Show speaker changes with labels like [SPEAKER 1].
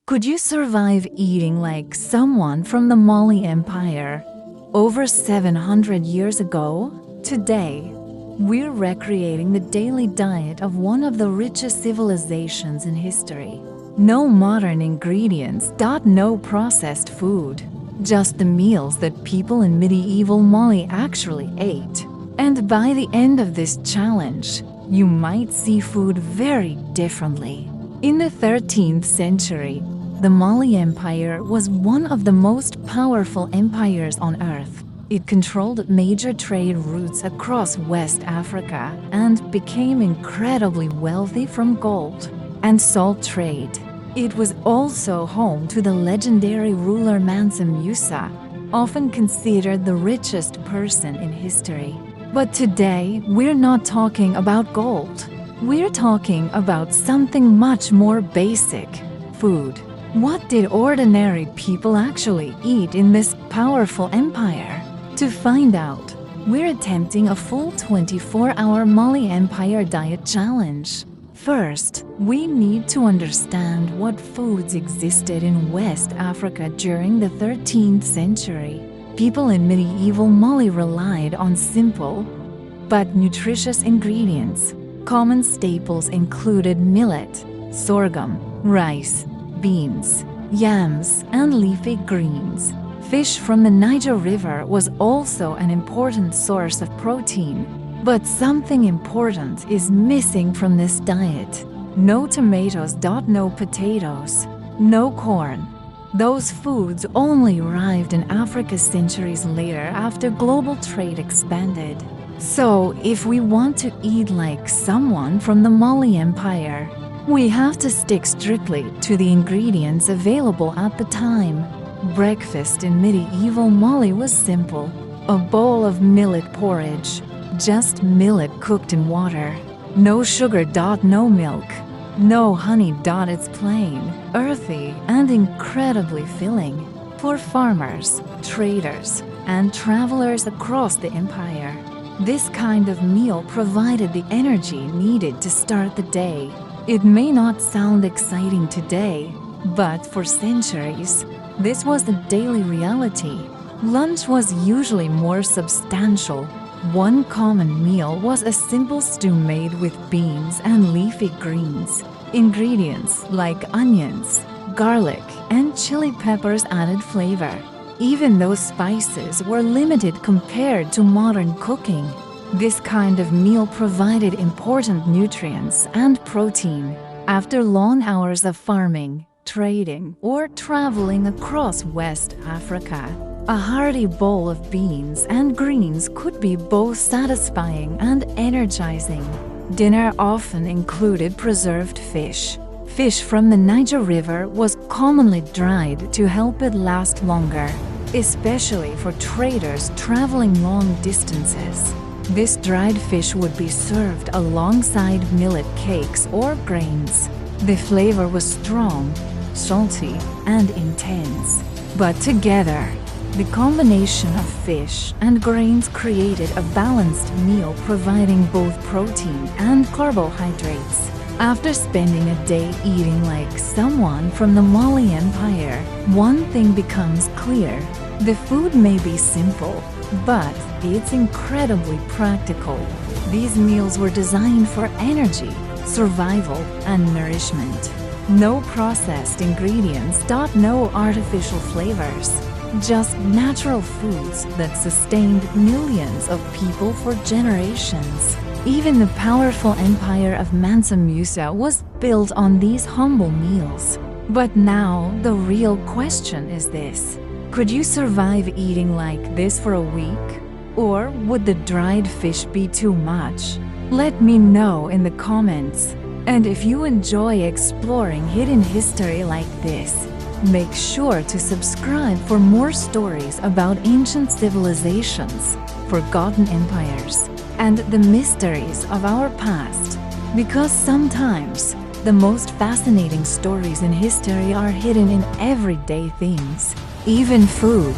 [SPEAKER 1] Could you survive eating like someone from the Mali Empire over 700 years ago? Today, we're recreating the daily diet of one of the richest civilizations in history. No modern ingredients, no processed food, just the meals that people in medieval Mali actually ate. And by the end of this challenge, you might see food very differently. In the 13th century, the Mali Empire was one of the most powerful empires on earth. It controlled major trade routes across West Africa and became incredibly wealthy from gold and salt trade. It was also home to the legendary ruler Mansa Musa, often considered the richest person in history. But today, we're not talking about gold. We're talking about something much more basic: food. What did ordinary people actually eat in this powerful empire? To find out, we're attempting a full 24-hour Mali Empire diet challenge. First, we need to understand what foods existed in West Africa during the 13th century. People in medieval Mali relied on simple but nutritious ingredients. Common staples included millet, sorghum, rice, beans, yams, and leafy greens. Fish from the Niger River was also an important source of protein. But something important is missing from this diet. No tomatoes, no potatoes, no corn. Those foods only arrived in Africa centuries later after global trade expanded. So, if we want to eat like someone from the Mali Empire, we have to stick strictly to the ingredients available at the time. Breakfast in medieval Mali was simple: a bowl of millet porridge, just millet cooked in water. No sugar, no milk, no honey. It's plain, earthy, and incredibly filling. For farmers, traders, and travelers across the empire, this kind of meal provided the energy needed to start the day. It may not sound exciting today, but for centuries, this was the daily reality. Lunch was usually more substantial. One common meal was a simple stew made with beans and leafy greens. Ingredients like onions, garlic, and chili peppers added flavor, even though spices were limited compared to modern cooking. This kind of meal provided important nutrients and protein. After long hours of farming, trading, or traveling across West Africa, a hearty bowl of beans and greens could be both satisfying and energizing. Dinner often included preserved fish. Fish from the Niger River was commonly dried to help it last longer, especially for traders traveling long distances. This dried fish would be served alongside millet cakes or grains. The flavor was strong, salty, and intense. But together, the combination of fish and grains created a balanced meal providing both protein and carbohydrates. After spending a day eating like someone from the Mali Empire, one thing becomes clear: the food may be simple, but it's incredibly practical. These meals were designed for energy, survival, and nourishment. No processed ingredients, no artificial flavors. Just natural foods that sustained millions of people for generations. Even the powerful empire of Mansa Musa was built on these humble meals. But now, the real question is this: could you survive eating like this for a week? Or would the dried fish be too much? Let me know in the comments. And if you enjoy exploring hidden history like this, make sure to subscribe for more stories about ancient civilizations, forgotten empires, and the mysteries of our past. Because sometimes, the most fascinating stories in history are hidden in everyday things, even food.